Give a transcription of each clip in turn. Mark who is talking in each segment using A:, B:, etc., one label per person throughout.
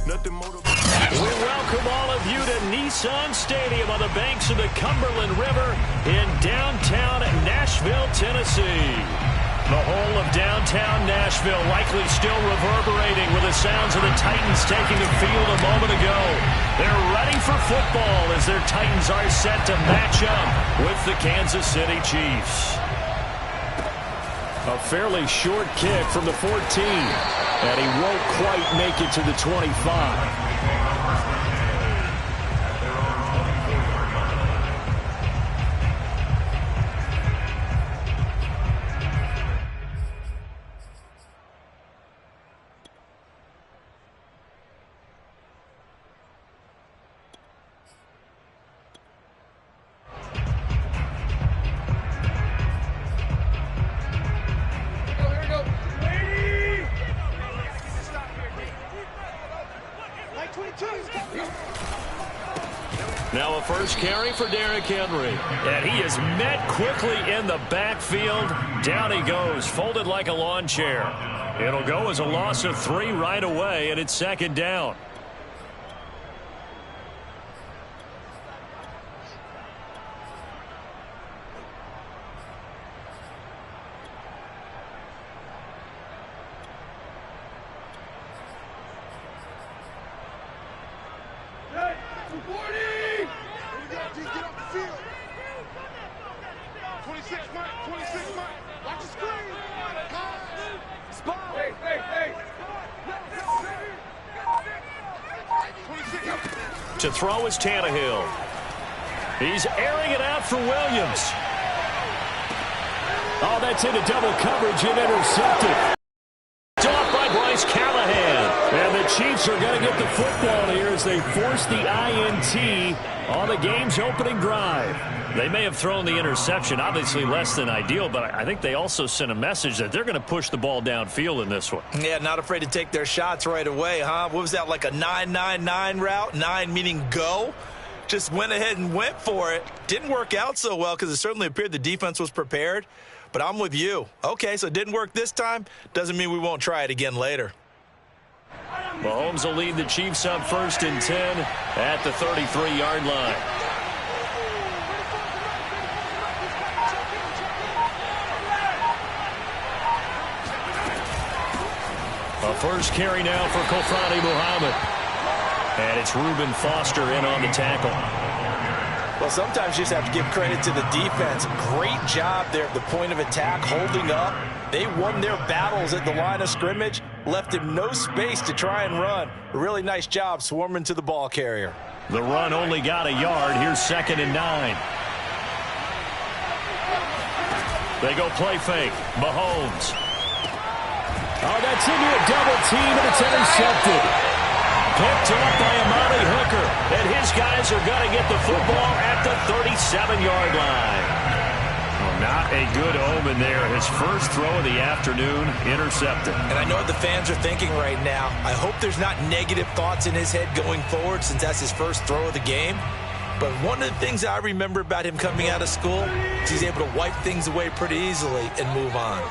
A: We welcome all of you to Nissan Stadium on the banks of the Cumberland River in downtown Nashville, Tennessee. The whole of downtown Nashville likely still reverberating with the sounds of the Titans taking the field a moment ago. They're ready for football as their Titans are set to match up with the Kansas City Chiefs. A fairly short kick from the 14, and he won't quite make it to the 25. Now a first carry for Derrick Henry. And he is met quickly in the backfield. Down he goes, folded like a lawn chair. It'll go as a loss of 3 right away, and it's second down. To throw is Tannehill. He's airing it out for Williams. Oh, that's into double coverage and intercepted. Off by Bryce Callahan. And the Chiefs are going to get the football here as they force the INT on the game's opening drive. They may have thrown the interception, obviously less than ideal, but I think they also sent a message that they're going to push the ball downfield in this one.
B: Yeah, not afraid to take their shots right away, huh? What was that, like a 9-9-9 route? 9 meaning go? Just went ahead and went for it. Didn't work out so well because it certainly appeared the defense was prepared. But I'm with you. Okay, so it didn't work this time. Doesn't mean we won't try it again later.
A: Mahomes will lead the Chiefs up 1st and 10 at the 33-yard line. A first carry now for Kofrani Muhammad. And it's Reuben Foster in on the tackle.
B: Well, sometimes you just have to give credit to the defense. Great job there at the point of attack, holding up. They won their battles at the line of scrimmage, left him no space to try and run. A really nice job swarming to the ball carrier.
A: The run only got a yard. Here's 2nd and 9. They go play fake. Mahomes. Oh, that's into a double team, and it's intercepted. Picked up by Amari Hooker, and his guys are going to get the football at the 37-yard line. Well, not a good omen there. His first throw of the afternoon, intercepted.
B: And I know what the fans are thinking right now. I hope there's not negative thoughts in his head going forward since that's his first throw of the game. But one of the things I remember about him coming out of school is he's able to wipe things away pretty easily and move on.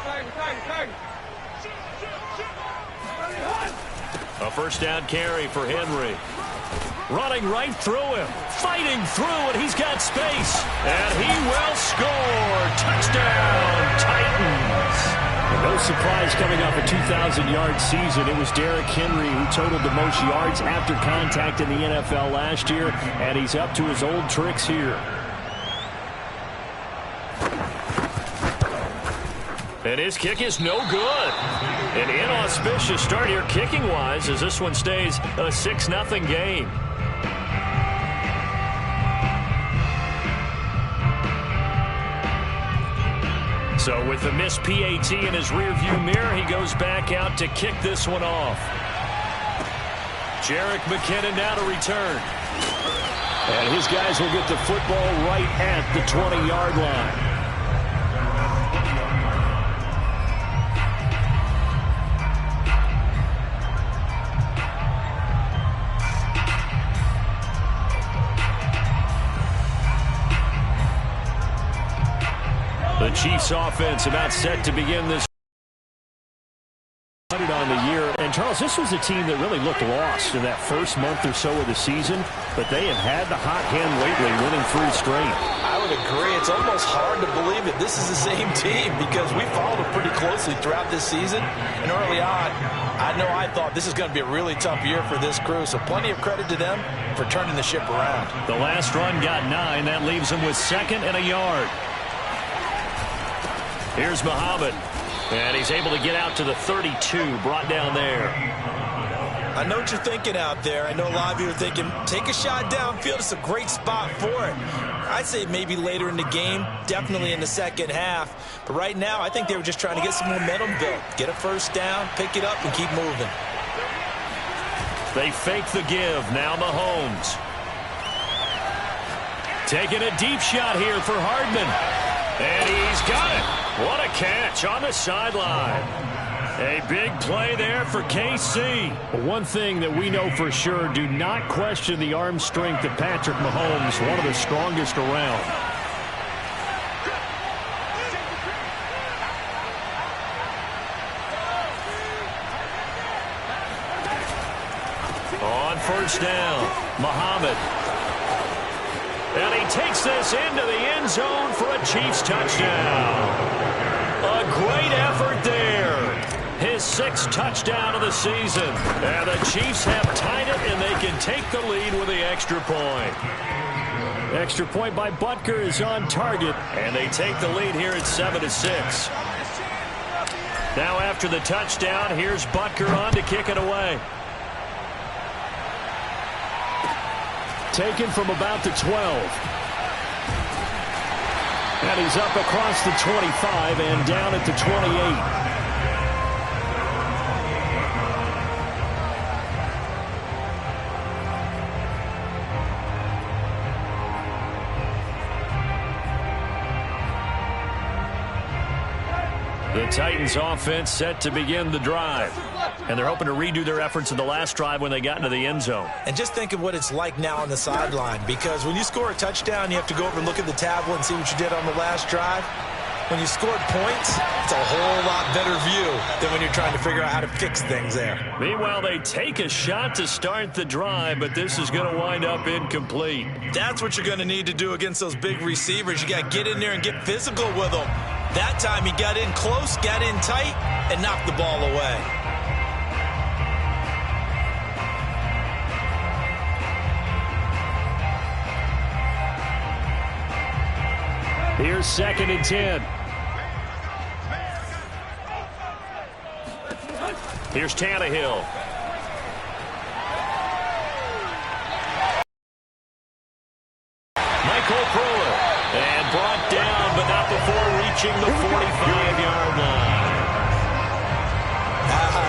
A: A first down carry for Henry. Running right through him. Fighting through, and he's got space. And he will score. Touchdown, Titans. And no surprise coming off a 2,000-yard season. It was Derrick Henry who totaled the most yards after contact in the NFL last year, and he's up to his old tricks here. And his kick is no good. An inauspicious start here kicking-wise as this one stays a 6-0 game. So with the missed PAT in his rearview mirror, he goes back out to kick this one off. Jerick McKinnon now to return. And his guys will get the football right at the 20-yard line. The Chiefs offense about set to begin this on the year. And Charles, Charles, this was a team that really looked lost in that first month or so of the season, but they have had the hot hand lately, winning 3 straight.
B: I would agree. It's almost hard to believe that this is the same team because we followed them pretty closely throughout this season. And early on, I thought this is going to be a really tough year for this crew, so plenty of credit to them for turning the ship around.
A: The last run got 9. That leaves them with 2nd and a yard. Here's Muhammad. And he's able to get out to the 32, brought down there.
B: I know what you're thinking out there. I know a lot of you are thinking, take a shot downfield. It's a great spot for it. I'd say maybe later in the game, definitely in the second half. But right now, I think they were just trying to get some momentum built. Get a first down, pick it up, and keep moving.
A: They fake the give. Now Mahomes. Taking a deep shot here for Hardman. And he's got it. What a catch on the sideline. A big play there for KC. One thing that we know for sure, do not question the arm strength of Patrick Mahomes, one of the strongest around. On first down, Muhammad. And he takes this into the end zone for a Chiefs touchdown. A great effort there. His 6th touchdown of the season. And the Chiefs have tied it, and they can take the lead with the extra point. Extra point by Butker is on target, and they take the lead here at 7-6. Now after the touchdown, here's Butker on to kick it away. Taken from about the 12. And he's up across the 25 and down at the 28. The Titans offense set to begin the drive. And they're hoping to redo their efforts in the last drive when they got into the end zone.
B: And just think of what it's like now on the sideline, because when you score a touchdown, you have to go over and look at the tablet and see what you did on the last drive. When you scored points, it's a whole lot better view than when you're trying to figure out how to fix things there.
A: Meanwhile, they take a shot to start the drive, but this is going to wind up incomplete.
B: That's what you're going to need to do against those big receivers. You got to get in there and get physical with them. That time he got in close, got in tight, and knocked the ball away.
A: Here's 2nd and 10. Here's Tannehill. Michael Brewer. And brought down, but not before reaching the 45-yard line.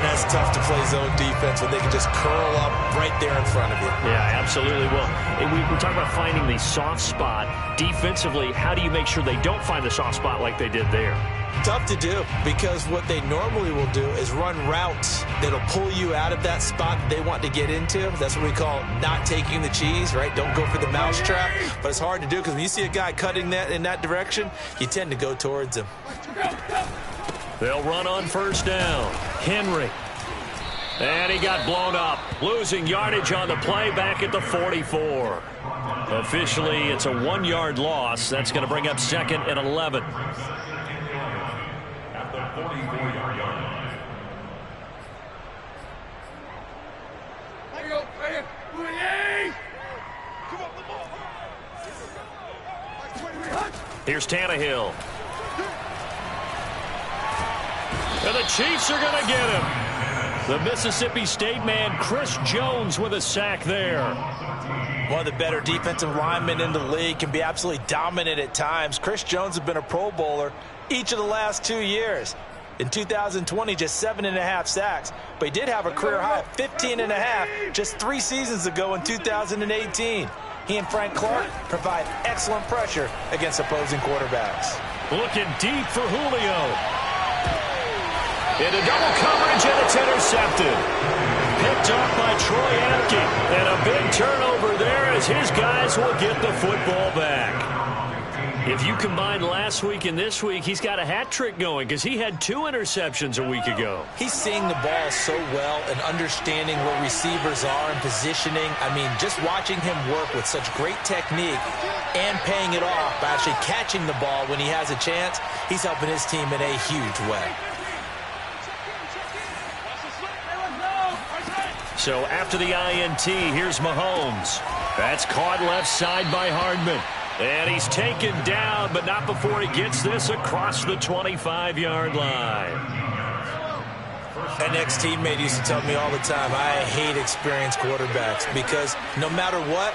B: That's tough to play zone defense when they can just curl up right there in front of you.
A: Yeah, absolutely. Well, we're talking about finding the soft spot. Defensively, how do you make sure they don't find the soft spot like they did there?
B: Tough to do, because what they normally will do is run routes that'll pull you out of that spot that they want to get into. That's what we call not taking the cheese, right? Don't go for the mousetrap. But it's hard to do because when you see a guy cutting that in that direction, you tend to go towards him.
A: They'll run on first down. Henry. And he got blown up. Losing yardage on the play back at the 44. Officially, it's a 1-yard loss. That's going to bring up 2nd and 11. At the 44-yard line. Here's Tannehill. And the Chiefs are going to get him. The Mississippi State man, Chris Jones, with a sack there.
B: One of the better defensive linemen in the league, can be absolutely dominant at times. Chris Jones has been a Pro Bowler each of the last 2 years. In 2020, just 7.5 sacks. But he did have a career high of 15.5 just 3 seasons ago in 2018. He and Frank Clark provide excellent pressure against opposing quarterbacks.
A: Looking deep for Julio. Into double coverage, and it's intercepted. Picked off by Troy Apke. And a big turnover there as his guys will get the football back. If you combine last week and this week, he's got a hat trick going because he had 2 interceptions a week ago.
B: He's seeing the ball so well and understanding where receivers are and positioning. I mean, just watching him work with such great technique and paying it off by actually catching the ball when he has a chance, he's helping his team in a huge way.
A: So after the INT, here's Mahomes. That's caught left side by Hardman. And he's taken down, but not before he gets this across the 25-yard line.
B: An ex-teammate used to tell me all the time, I hate experienced quarterbacks because no matter what,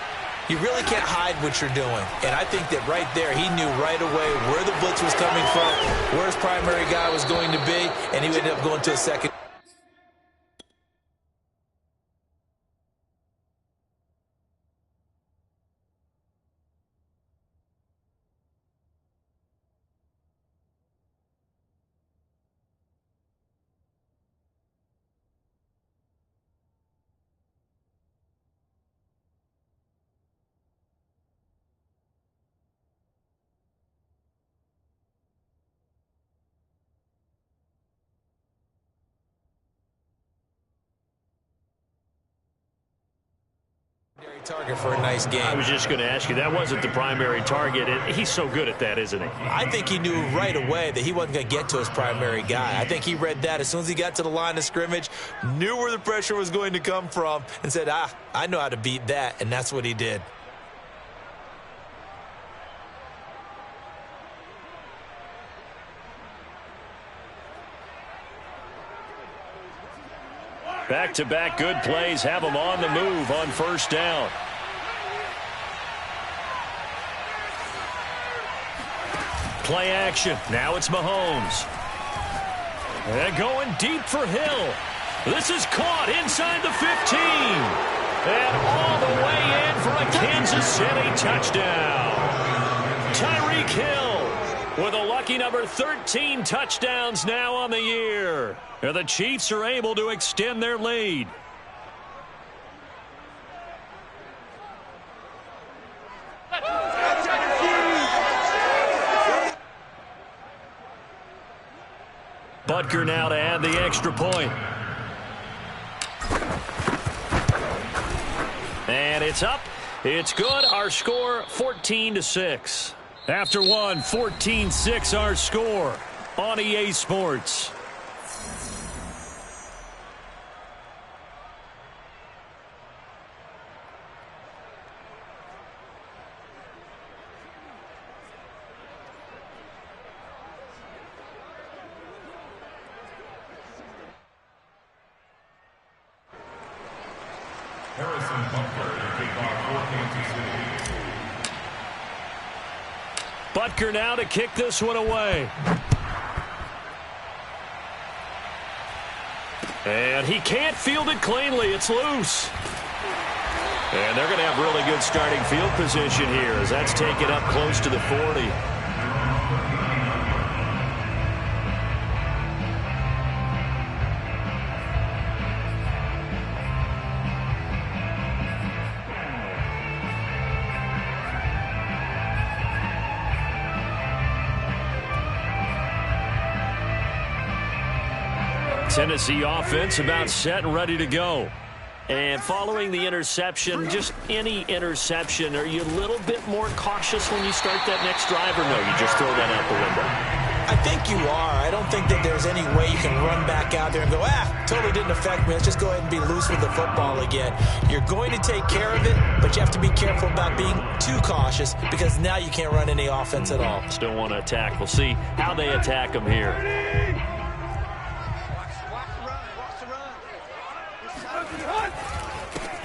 B: you really can't hide what you're doing. And I think that right there, he knew right away where the blitz was coming from, where his primary guy was going to be, and he ended up going to a second. Target for a nice game.
A: I was just going to ask you, that wasn't the primary target. He's so good at that, isn't he?
B: I think he knew right away that he wasn't going to get to his primary guy. I think he read that as soon as he got to the line of scrimmage, knew where the pressure was going to come from, and said, I know how to beat that, and that's what he did.
A: Back-to-back good plays have him on the move on first down. Play action. Now it's Mahomes. And going deep for Hill. This is caught inside the 15. And all the way in for a Kansas City touchdown. Tyreek Hill with a lucky number 13 touchdowns now on the year. And the Chiefs are able to extend their lead. Butker now to add the extra point. And it's up. It's good. Our score 14-6. After one, 14-6 our score on EA Sports. Butker now to kick this one away. And he can't field it cleanly. It's loose. And they're going to have really good starting field position here as that's taken up close to the 40. Tennessee offense about set and ready to go. And following the interception, just any interception, are you a little bit more cautious when you start that next drive, or no, you just throw that out the window?
B: I think you are. I don't think that there's any way you can run back out there and go, totally didn't affect me. Let's just go ahead and be loose with the football again. You're going to take care of it, but you have to be careful about being too cautious because now you can't run any offense at all.
A: Still want to attack. We'll see how they attack them here.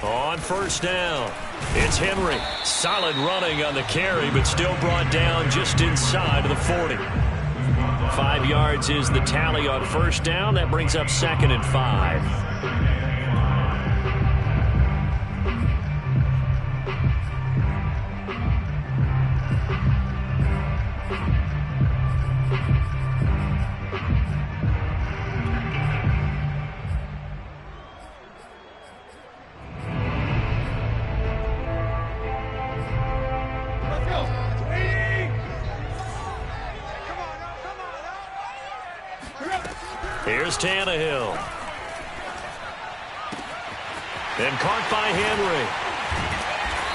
A: On first down, it's Henry. Solid running on the carry, but still brought down just inside of the 40. 5 yards is the tally on first down. That brings up 2nd and 5. Here's Tannehill. And caught by Henry.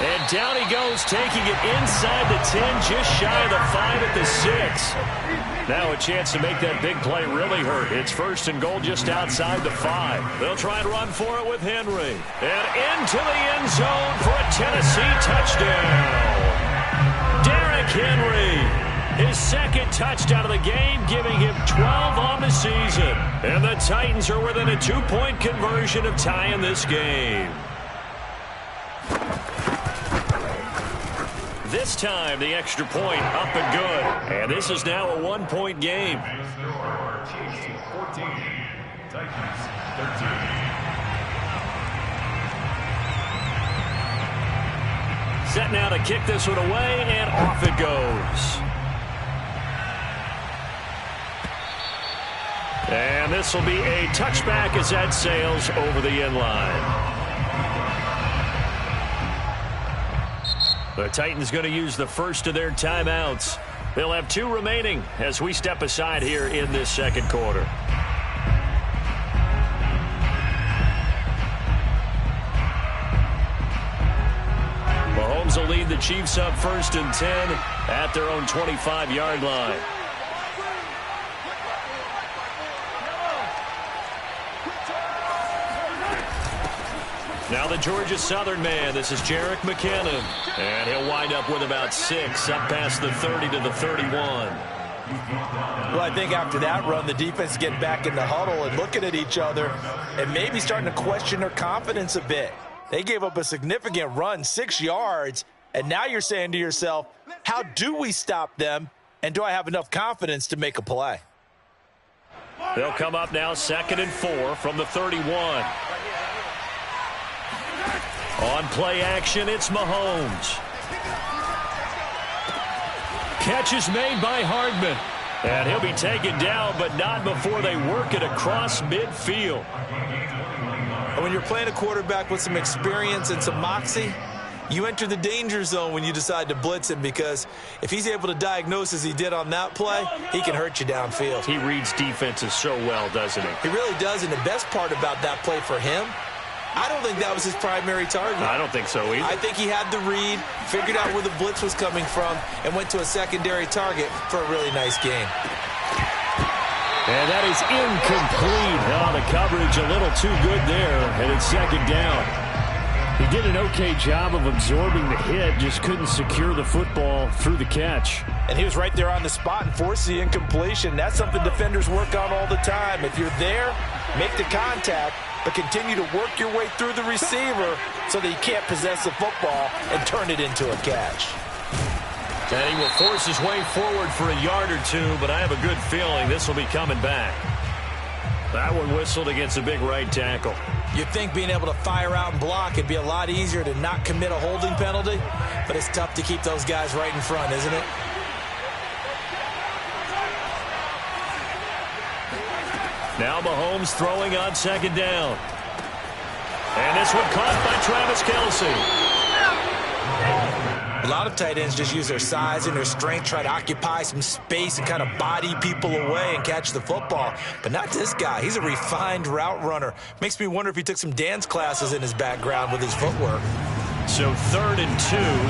A: And down he goes, taking it inside the 10, just shy of the 5 at the 6. Now a chance to make that big play really hurt. It's 1st and goal just outside the 5. They'll try and run for it with Henry. And into the end zone for a Tennessee touchdown. Derrick Henry, his 2nd touchdown of the game, giving him 12 on the season. And the Titans are within a 2-point conversion of tying this game. This time, the extra point up and good. And this is now a 1-point game. Set now to kick this one away, and off it goes. And this will be a touchback as that sails over the end line. The Titans going to use the first of their timeouts. They'll have 2 remaining as we step aside here in this 2nd quarter. Mahomes will lead the Chiefs up 1st and 10 at their own 25-yard line. Now the Georgia Southern man. This is Jerick McKinnon. And he'll wind up with about 6 up past the 30 to the 31.
B: Well, I think after that run, the defense is getting back in the huddle and looking at each other and maybe starting to question their confidence a bit. They gave up a significant run, 6 yards, and now you're saying to yourself, how do we stop them, and do I have enough confidence to make a play?
A: They'll come up now 2nd and 4 from the 31. On play action, it's Mahomes. Catch is made by Hardman. And he'll be taken down, but not before they work it across midfield.
B: And when you're playing a quarterback with some experience and some moxie, you enter the danger zone when you decide to blitz him, because if he's able to diagnose as he did on that play, he can hurt you downfield.
A: He reads defenses so well, doesn't he?
B: He really does, and the best part about that play for him, I don't think that was his primary target.
A: I don't think so either.
B: I think he had the read, figured out where the blitz was coming from, and went to a secondary target for a really nice game.
A: And that is incomplete. Oh, the coverage a little too good there, and it's 2nd down. He did an okay job of absorbing the hit, just couldn't secure the football through the catch.
B: And he was right there on the spot and forced the incompletion. That's something defenders work on all the time. If you're there, make the contact, but continue to work your way through the receiver so that he can't possess the football and turn it into a catch.
A: And he will force his way forward for a yard or 2, but I have a good feeling this will be coming back. That one whistled against a big right tackle.
B: You'd think being able to fire out and block it'd be a lot easier to not commit a holding penalty, but it's tough to keep those guys right in front, isn't it?
A: Now Mahomes throwing on 2nd down. And this one caught by Travis Kelce.
B: A lot of tight ends just use their size and their strength, try to occupy some space and kind of body people away and catch the football. But not this guy. He's a refined route runner. Makes me wonder if he took some dance classes in his background with his footwork.
A: So 3rd and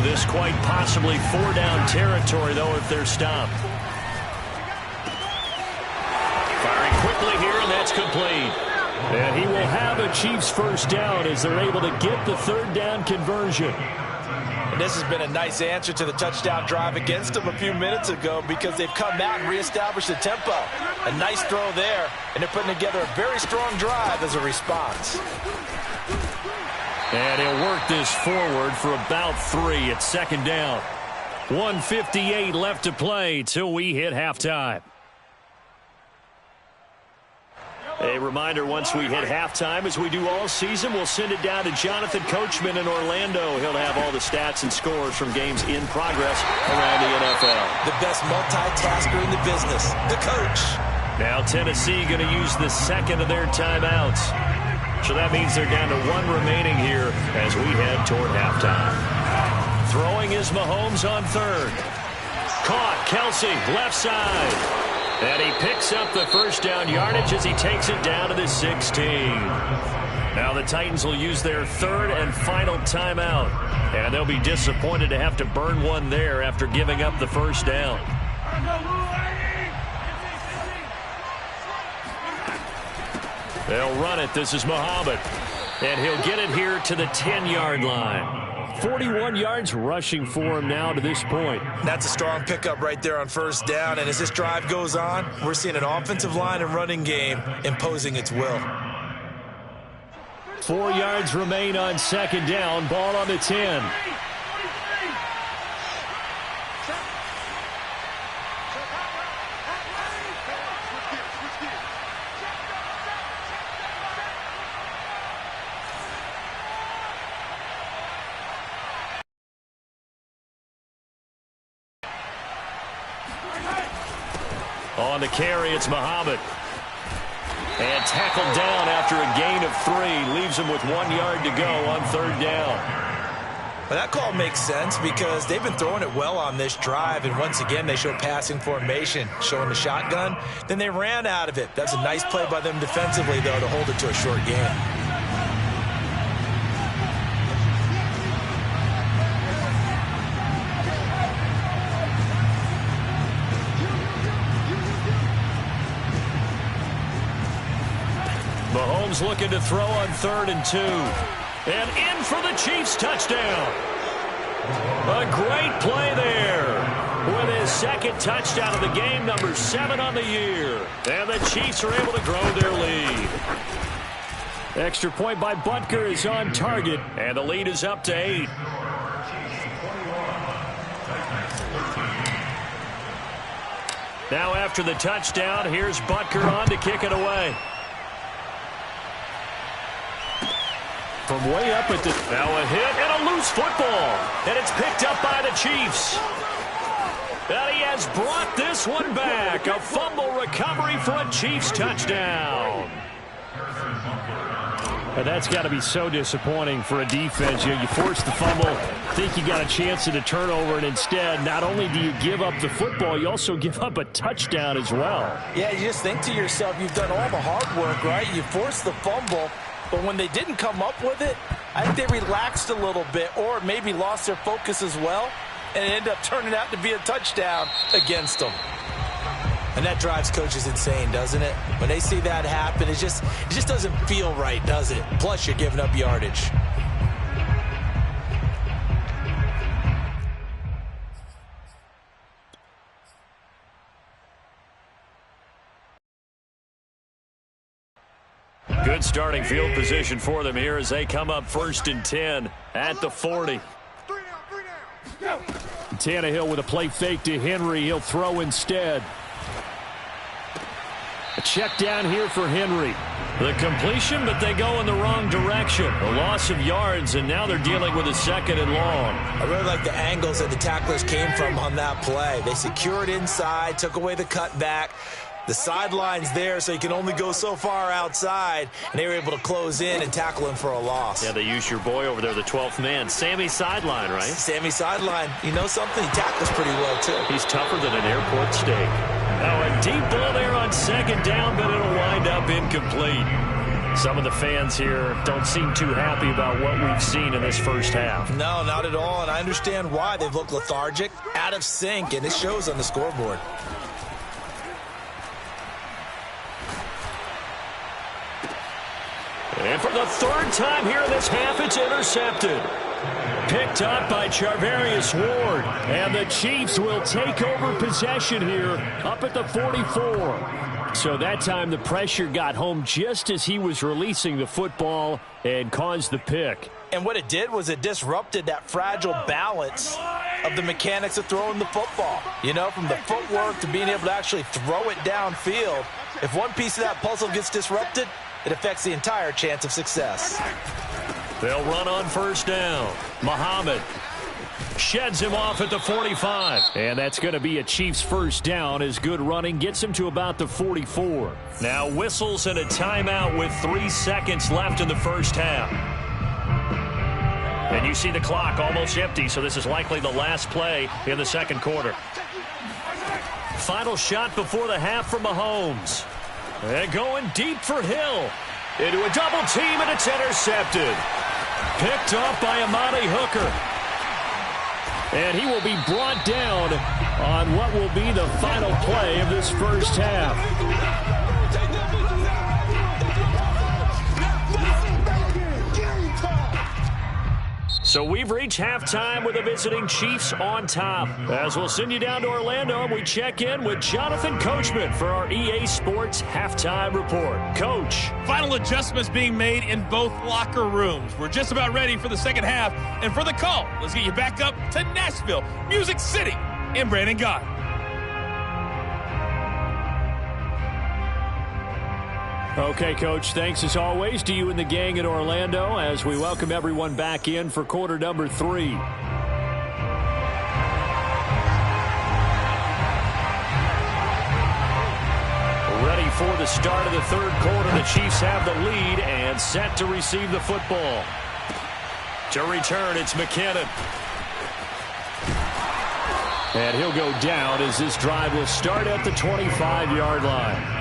A: 2. This quite possibly 4-down territory, though, if they're stopped. Firing quickly here, and that's complete. And he will have a Chiefs 1st down as they're able to get the 3rd down conversion.
B: And this has been a nice answer to the touchdown drive against them a few minutes ago, because they've come out and reestablished the tempo. A nice throw there, and they're putting together a very strong drive as a response.
A: And he'll work this forward for about 3 at 2nd down. 1:58 left to play till we hit halftime. A reminder, once we hit halftime, as we do all season, we'll send it down to Jonathan Coachman in Orlando. He'll have all the stats and scores from games in progress around the NFL.
B: The best multitasker in the business, the coach.
A: Now Tennessee going to use the 2nd of their timeouts. So that means they're down to 1 remaining here as we head toward halftime. Throwing is Mahomes on 3rd. Caught, Kelce, left side. And he picks up the first down yardage as he takes it down to the 16. Now the Titans will use their third and final timeout. And they'll be disappointed to have to burn one there after giving up the first down. They'll run it. This is Muhammad. And he'll get it here to the 10-yard line. 41 yards rushing for him now to this point.
B: That's a strong pickup right there on first down. And as this drive goes on, we're seeing an offensive line and running game imposing its will.
A: 4 yards remain on second down. Ball on the 10. On the carry, it's Muhammad. And tackled down after a gain of 3. Leaves him with 1 yard to go on third down.
B: Well, that call makes sense because they've been throwing it well on this drive. And once again, they show passing formation, showing the shotgun. Then they ran out of it. That's a nice play by them defensively, though, to hold it to a short gain.
A: Mahomes looking to throw on 3rd and 2. And in for the Chiefs touchdown. A great play there. With his second touchdown of the game, number 7 on the year. And the Chiefs are able to grow their lead. Extra point by Butker is on target. And the lead is up to 8. Now after the touchdown, here's Butker on to kick it away. From way up at the... Now a hit and a loose football. And it's picked up by the Chiefs. And he has brought this one back. A fumble recovery for a Chiefs touchdown. And that's got to be so disappointing for a defense. You force the fumble, think you got a chance at a turnover, and instead, not only do you give up the football, you also give up a touchdown as well.
B: Yeah, you just think to yourself, you've done all the hard work, right? You force the fumble. But when they didn't come up with it, I think they relaxed a little bit or maybe lost their focus as well, and it ended up turning out to be a touchdown against them. And that drives coaches insane, doesn't it? When they see that happen, it just doesn't feel right, does it? Plus, you're giving up yardage.
A: Good starting field position for them here as they come up 1st and 10 at the 40. Tannehill with a play fake to Henry. He'll throw instead. A check down here for Henry. The completion, but they go in the wrong direction. A loss of yards, and now they're dealing with a 2nd and long.
B: I really like the angles that the tacklers came from on that play. They secured inside, took away the cutback. The sideline's there, so you can only go so far outside, and they were able to close in and tackle him for a loss.
A: Yeah, they used your boy over there, the 12th man. Sammy Sideline, right?
B: Sammy Sideline. You know something? He tackles pretty well, too.
A: He's tougher than an airport steak. Now a deep ball there on 2nd down, but it'll wind up incomplete. Some of the fans here don't seem too happy about what we've seen in this first half.
B: No, not at all, and I understand why. They've looked lethargic, out of sync, and it shows on the scoreboard.
A: And for the 3rd time here in this half, it's intercepted. Picked up by Charvarius Ward. And the Chiefs will take over possession here up at the 44. So that time the pressure got home just as he was releasing the football and caused the pick.
B: And what it did was it disrupted that fragile balance of the mechanics of throwing the football. You know, from the footwork to being able to actually throw it downfield. If one piece of that puzzle gets disrupted, it affects the entire chance of success.
A: They'll run on 1st down. Muhammad sheds him off at the 45. And that's going to be a Chiefs 1st down as good running gets him to about the 44. Now whistles and a timeout with 3 seconds left in the first half. And you see the clock almost empty, so this is likely the last play in the 2nd quarter. Final shot before the half from Mahomes. And going deep for Hill. Into a double team, and it's intercepted. Picked off by Amani Hooker. And he will be brought down on what will be the final play of this first half. So we've reached halftime with the visiting Chiefs on top. As we'll send you down to Orlando, and we check in with Jonathan Coachman for our EA Sports Halftime Report. Coach.
C: Final adjustments being made in both locker rooms. We're just about ready for the second half. And for the call, let's get you back up to Nashville, Music City, and Brandon Gott.
A: Okay, Coach, thanks as always to you and the gang in Orlando as we welcome everyone back in for quarter number 3. Ready for the start of the third quarter. The Chiefs have the lead and set to receive the football. To return, it's McKinnon. And he'll go down as this drive will start at the 25-yard line.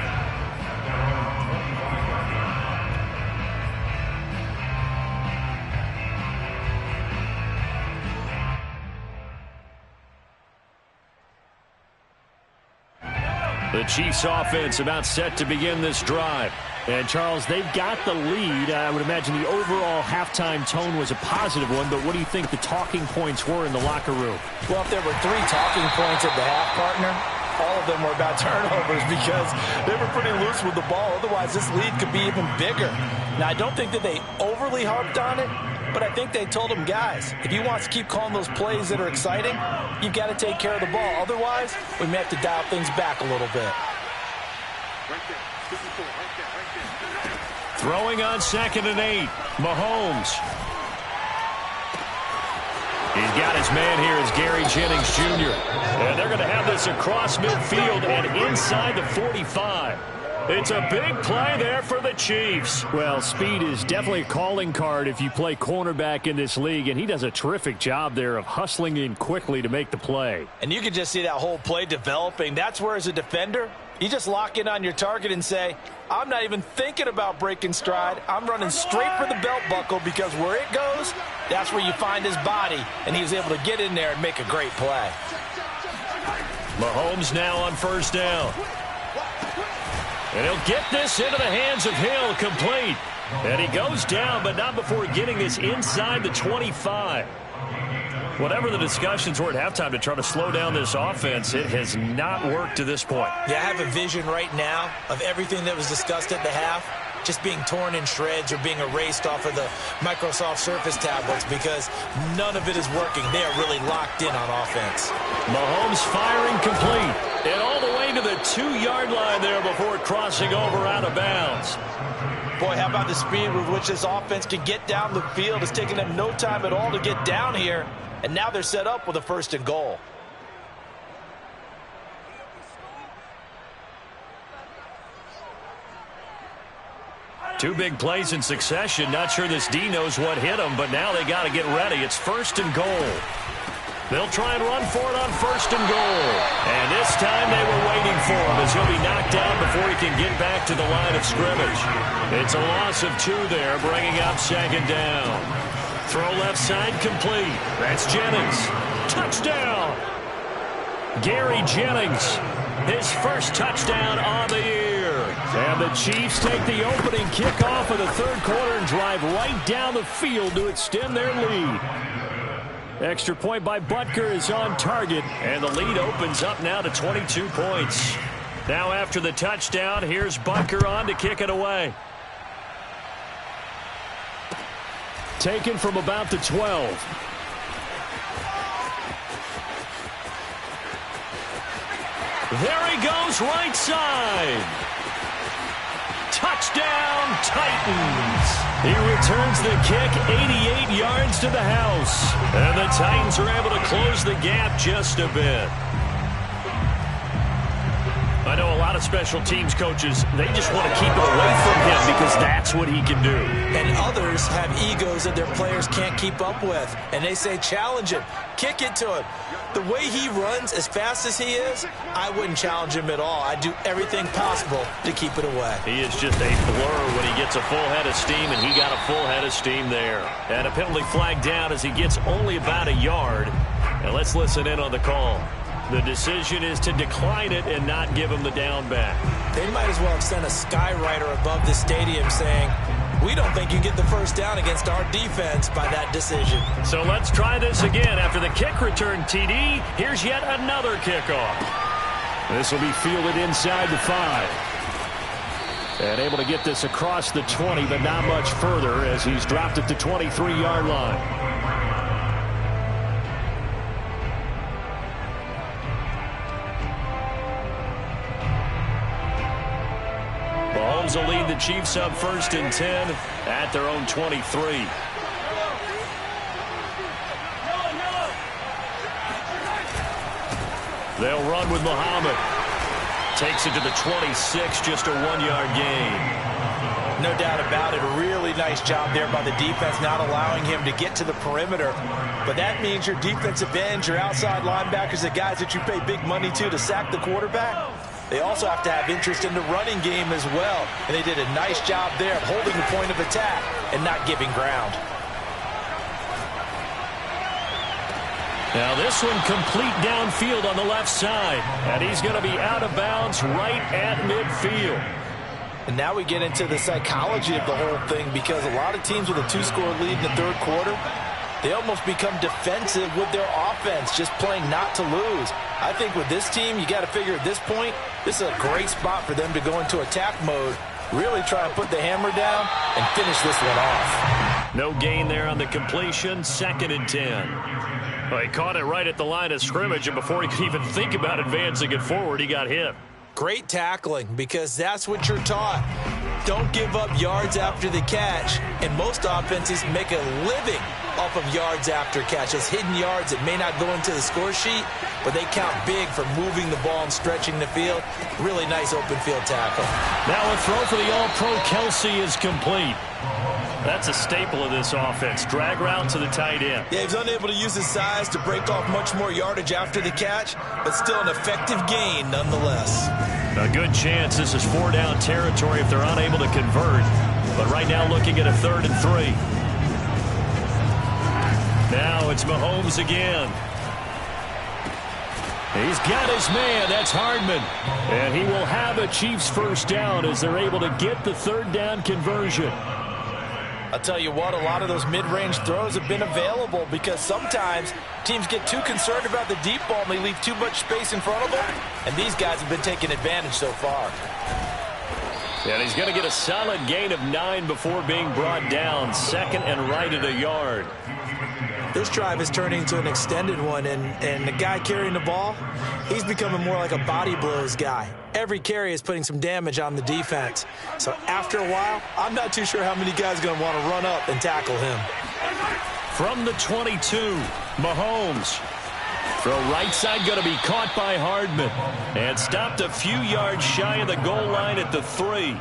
A: The Chiefs offense about set to begin this drive. And, Charles, they've got the lead. I would imagine the overall halftime tone was a positive one, but what do you think the talking points were in the locker room?
B: Well, if there were 3 talking points at the half, partner, all of them were about turnovers because they were pretty loose with the ball. Otherwise, this lead could be even bigger. Now, I don't think that they overly harped on it, but I think they told them, guys, if you want to keep calling those plays that are exciting, you've got to take care of the ball. Otherwise, we may have to dial things back a little bit.
A: Throwing on 2nd and 8, Mahomes. He's got his man here as Gary Jennings Jr. And they're going to have this across midfield and inside the 45. It's a big play there for the Chiefs. Well, speed is definitely a calling card if you play cornerback in this league, and he does a terrific job there of hustling in quickly to make the play.
B: And you can just see that whole play developing. That's where, as a defender, you just lock in on your target and say, I'm not even thinking about breaking stride. I'm running straight for the belt buckle because where it goes, that's where you find his body, and he was able to get in there and make a great play.
A: Mahomes now on first down. And he'll get this into the hands of Hill, complete. And he goes down, but not before getting this inside the 25. Whatever the discussions were at halftime to try to slow down this offense, it has not worked to this point.
B: Yeah, I have a vision right now of everything that was discussed at the half just being torn in shreds or being erased off of the Microsoft Surface tablets because none of it is working. They are really locked in on offense.
A: Mahomes firing complete. And all the way to the 2-yard line there before crossing over out of bounds.
B: Boy, how about the speed with which this offense can get down the field? It's taken them no time at all to get down here. And now they're set up with a 1st and goal.
A: Two big plays in succession. Not sure this D knows what hit him, but now they got to get ready. It's 1st and goal. They'll try and run for it on 1st and goal. And this time they were waiting for him as he'll be knocked down before he can get back to the line of scrimmage. It's a loss of 2 there, bringing up 2nd down. Throw left side complete. That's Jennings. Touchdown! Gary Jennings, his first touchdown on the year. And the Chiefs take the opening kickoff of the third quarter and drive right down the field to extend their lead. Extra point by Butker is on target, and the lead opens up now to 22 points. Now after the touchdown, here's Butker on to kick it away. Taken from about the 12. There he goes, right side. Touchdown, Titans. He returns the kick 88 yards to the house. And the Titans are able to close the gap just a bit. I know a lot of special teams coaches, they just want to keep it away from him because that's what he can do.
B: And others have egos that their players can't keep up with. And they say, challenge him, kick it to him. The way he runs as fast as he is, I wouldn't challenge him at all. I'd do everything possible to keep it away.
A: He is just a blur when he gets a full head of steam, and he got a full head of steam there. And a penalty flag down as he gets only about a yard. And let's listen in on the call. The decision is to decline it and not give him the down back.
B: They might as well have sent a skywriter above the stadium saying, we don't think you get the first down against our defense by that decision.
A: So let's try this again. After the kick return TD, here's yet another kickoff. This will be fielded inside the 5. And able to get this across the 20, but not much further as he's dropped at the 23-yard line. Mahomes will lead the Chiefs up 1st and 10 at their own 23. They'll run with Muhammad. Takes it to the 26, just a 1-yard gain.
B: No doubt about it. A really nice job there by the defense, not allowing him to get to the perimeter. But that means your defensive ends, your outside linebackers, the guys that you pay big money to sack the quarterback, they also have to have interest in the running game as well. And they did a nice job there of holding the point of attack and not giving ground.
A: Now this one complete downfield on the left side. And he's going to be out of bounds right at midfield.
B: And now we get into the psychology of the whole thing, because a lot of teams with a 2-score lead in the third quarter, they almost become defensive with their offense, just playing not to lose. I think with this team, you got to figure at this point, this is a great spot for them to go into attack mode, really try and put the hammer down and finish this one off.
A: No gain there on the completion, 2nd and 10. Well, he caught it right at the line of scrimmage, and before he could even think about advancing it forward, he got hit.
B: Great tackling, because that's what you're taught. Don't give up yards after the catch. And most offenses make a living off of yards after catches, hidden yards that may not go into the score sheet, but they count big for moving the ball and stretching the field. Really nice open field tackle.
A: Now a throw for the All-Pro Kelsey is complete. That's a staple of this offense. Drag route to the tight end.
B: Yeah, he's unable to use his size to break off much more yardage after the catch, but still an effective gain nonetheless.
A: A good chance this is 4-down territory if they're unable to convert. But right now looking at a 3rd and 3. Now it's Mahomes again. He's got his man. That's Hardman. And he will have a Chiefs first down as they're able to get the 3rd down conversion.
B: I'll tell you what, a lot of those mid-range throws have been available, because sometimes teams get too concerned about the deep ball and they leave too much space in front of them, and these guys have been taking advantage so far.
A: And he's going to get a solid gain of 9 before being brought down. 2nd and right at a yard.
B: This drive is turning into an extended one, and the guy carrying the ball, he's becoming more like a body blows guy. Every carry is putting some damage on the defense. So after a while, I'm not too sure how many guys are going to want to run up and tackle him.
A: From the 22, Mahomes. Throw right side, going to be caught by Hardman. And stopped a few yards shy of the goal line at the 3.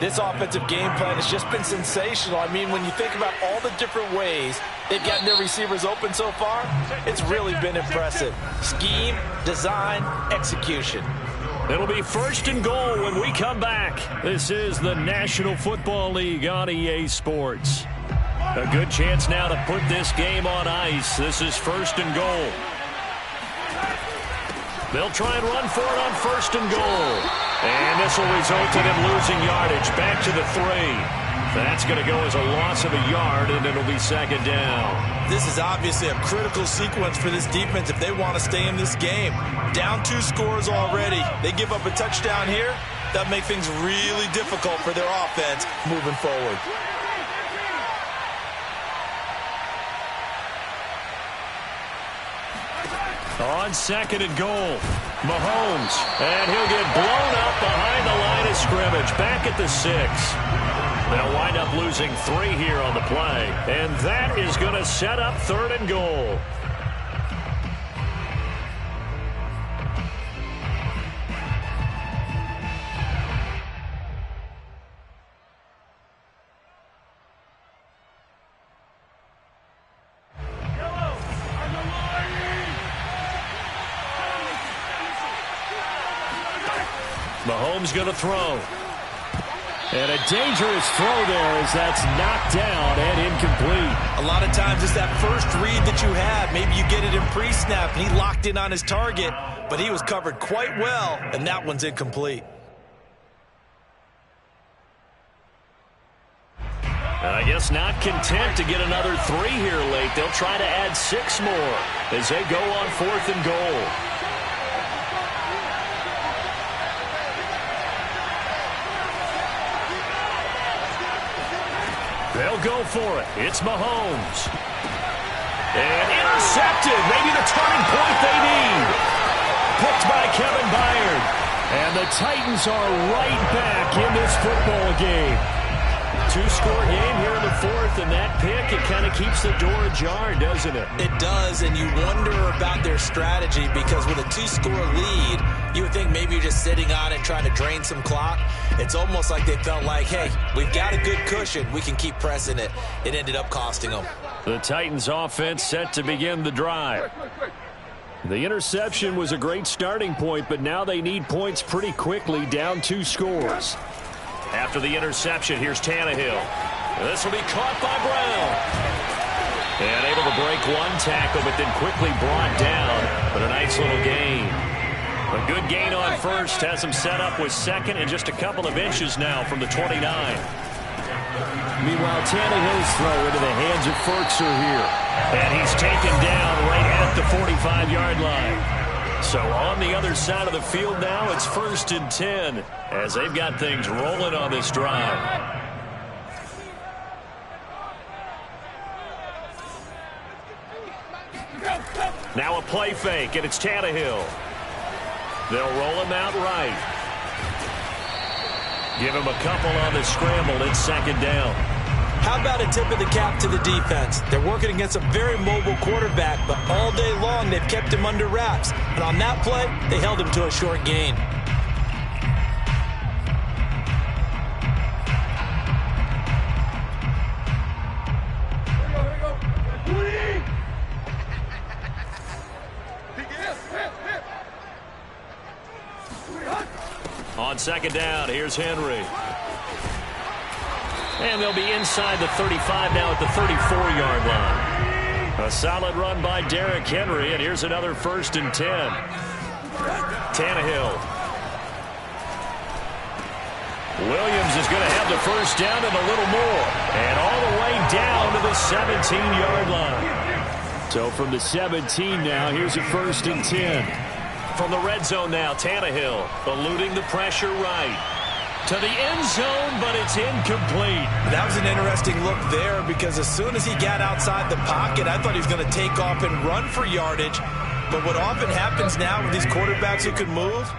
B: This offensive game plan has just been sensational. I mean, when you think about all the different ways they've gotten their receivers open so far, it's really been impressive. Scheme, design, execution.
A: It'll be 1st and goal when we come back. This is the National Football League on EA Sports. A good chance now to put this game on ice. This is 1st and goal. They'll try and run for it on 1st and goal. And this will result in him losing yardage back to the 3. That's going to go as a loss of a yard, and it'll be 2nd down.
B: This is obviously a critical sequence for this defense if they want to stay in this game. Down 2 scores already. They give up a touchdown here. That make things really difficult for their offense moving forward.
A: On 2nd and goal, Mahomes, and he'll get blown up behind the line of scrimmage, back at the 6. They'll wind up losing 3 here on the play, and that is going to set up 3rd and goal. Mahomes going to throw. And a dangerous throw there as that's knocked down and incomplete.
B: A lot of times it's that first read that you have. Maybe you get it in pre-snap and he locked in on his target, but he was covered quite well, and that one's incomplete.
A: I guess not content to get another 3 here late. They'll try to add 6 more as they go on 4th and goal. They'll go for it. It's Mahomes. And intercepted. Maybe the turning point they need. Picked by Kevin Byard. And the Titans are right back in this football game. 2-score game here in the 4th, and that pick, it kind of keeps the door ajar, doesn't it?
B: It does, and you wonder about their strategy because with a 2-score lead, you would think maybe you're just sitting on it trying to drain some clock. It's almost like they felt like, hey, we've got a good cushion. We can keep pressing it. It ended up costing them.
A: The Titans offense set to begin the drive. The interception was a great starting point, but now they need points pretty quickly, down 2 scores. After the interception, here's Tannehill. This will be caught by Brown. And able to break 1 tackle, but then quickly brought down. But a nice little gain. A good gain on first. Has him set up with 2nd and just a couple of inches now from the 29. Meanwhile, Tannehill's throw into the hands of Ferkser here. And he's taken down right at the 45-yard line. So on the other side of the field now, it's 1st and 10 as they've got things rolling on this drive. Now a play fake, and it's Tannehill. They'll roll him out right. Give him a couple on the scramble. It's 2nd down.
B: How about a tip of the cap to the defense? They're working against a very mobile quarterback, but all day long they've kept him under wraps. And on that play, they held him to a short gain.
A: On 2nd down, here's Henry. And they'll be inside the 35 now at the 34-yard line. A solid run by Derrick Henry, and here's another 1st and 10. Tannehill. Williams is going to have the 1st down and a little more. And all the way down to the 17-yard line. So from the 17 now, here's a 1st and 10. From the red zone now, Tannehill eluding the pressure right. To the end zone, but it's incomplete.
B: That was an interesting look there because as soon as he got outside the pocket, I thought he was going to take off and run for yardage. But what often happens now with these quarterbacks who can move,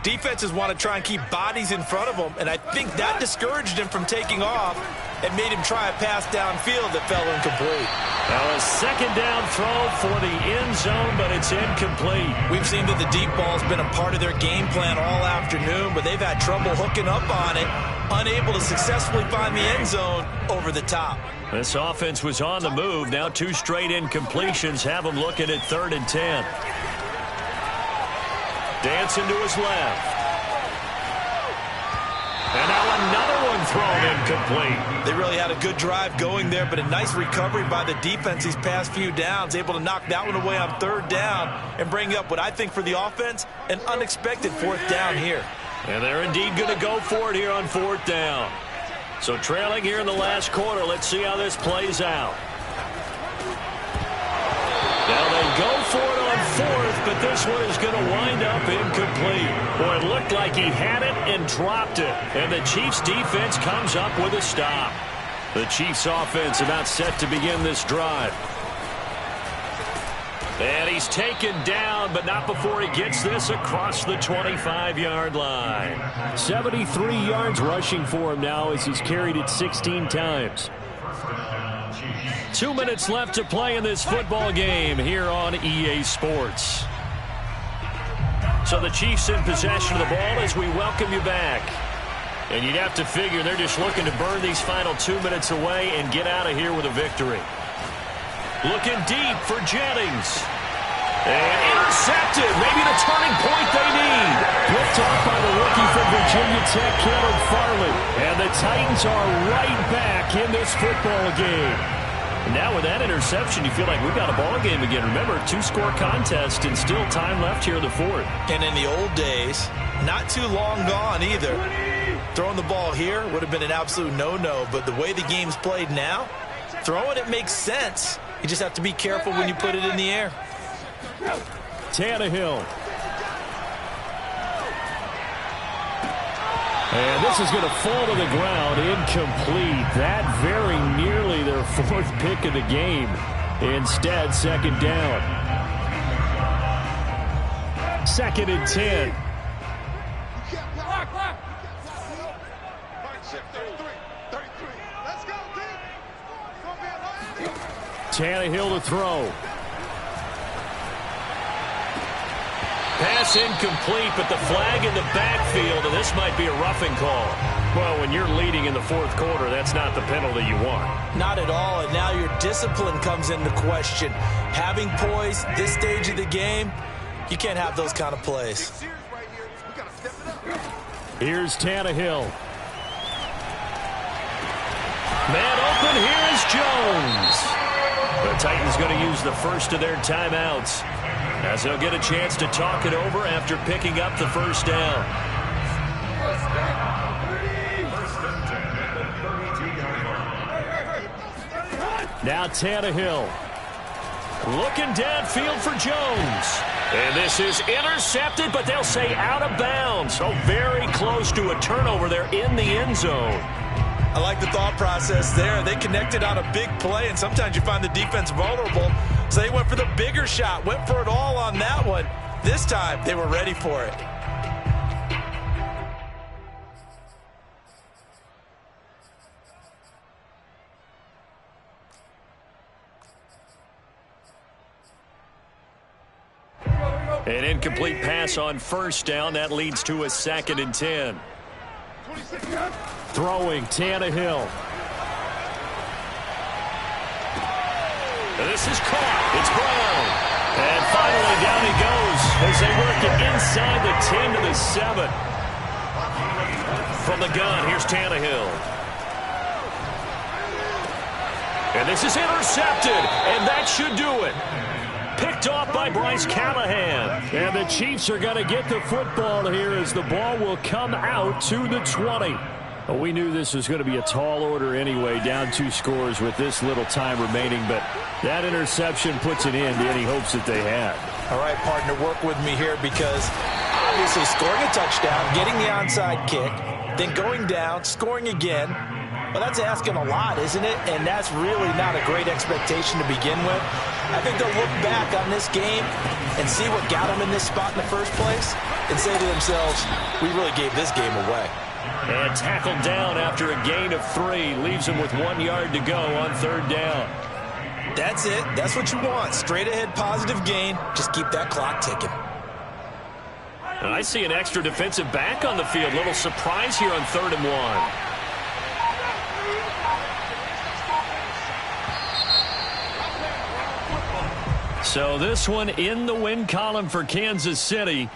B: defenses want to try and keep bodies in front of them, and I think that discouraged him from taking off and made him try a pass downfield that fell incomplete.
A: Now a 2nd down throw for the end zone, but it's incomplete.
B: We've seen that the deep ball's been a part of their game plan all afternoon, but they've had trouble hooking up on it, unable to successfully find the end zone over the top.
A: This offense was on the move. Now 2 straight incompletions have them looking at 3rd and 10. Dancing to his left. And now another one thrown incomplete.
B: They really had a good drive going there, but a nice recovery by the defense these past few downs, able to knock that one away on 3rd down and bring up what I think for the offense, an unexpected 4th down here.
A: And they're indeed going to go for it here on 4th down. So trailing here in the last quarter, let's see how this plays out. Now they go for it on 4th, but this one is going to wind up incomplete. Boy, it looked like he had it and dropped it. And the Chiefs defense comes up with a stop. The Chiefs offense about set to begin this drive. And he's taken down, but not before he gets this across the 25-yard line. 73 yards rushing for him now as he's carried it 16 times. 2 minutes left to play in this football game here on EA Sports. So the Chiefs in possession of the ball as we welcome you back. And you'd have to figure they're just looking to burn these final 2 minutes away and get out of here with a victory. Looking deep for Jennings. And intercepted. Maybe the turning point they need. With Picked off by the rookie from Virginia Tech, Caleb Farley. And the Titans are right back in this football game. And now with that interception, you feel like we've got a ball game again. Remember, 2-score contest and still time left here in the fourth.
B: And in the old days, not too long gone either. Throwing the ball here would have been an absolute no-no, but the way the game's played now, throwing it makes sense. You just have to be careful when you put it in the air.
A: Tannehill. And this is going to fall to the ground, incomplete. That very nearly their fourth pick of the game. Instead, second down. 2nd and 10. Tannehill to throw. Pass incomplete, but the flag in the backfield, and this might be a roughing call. Well, when you're leading in the fourth quarter, that's not the penalty you want.
B: Not at all, and now your discipline comes into question. Having poise this stage of the game, you can't have those kind of plays.
A: Here's Tannehill. Man open, here is Jones. The Titans going to use the first of their timeouts, as they'll get a chance to talk it over after picking up the first down. Now Tannehill. Looking downfield for Jones. And this is intercepted, but they'll say out of bounds. So very close to a turnover there in the end zone.
B: I like the thought process there. They connected on a big play, and sometimes you find the defense vulnerable. So they went for the bigger shot, went for it all on that one. This time, they were ready for it.
A: An incomplete pass on first down. That leads to a 2nd and 10. Throwing, Tannehill. This is caught. It's Brown. And finally down he goes as they work it inside the 10 to the 7. From the gun, here's Tannehill. And this is intercepted, and that should do it. Picked off by Bryce Callahan. And the Chiefs are going to get the football here as the ball will come out to the 20. Well, we knew this was going to be a tall order anyway, down 2 scores with this little time remaining, but that interception puts an end to any hopes that they had.
B: All right, partner, work with me here because obviously scoring a touchdown, getting the onside kick, then going down, scoring again. Well, that's asking a lot, isn't it? And that's really not a great expectation to begin with. I think they'll look back on this game and see what got them in this spot in the first place and say to themselves, we really gave this game away.
A: And tackled down after a gain of 3. Leaves him with 1 yard to go on 3rd down.
B: That's it. That's what you want. Straight ahead positive gain. Just keep that clock ticking.
A: And I see an extra defensive back on the field. Little surprise here on 3rd and 1. So this one in the win column for Kansas City.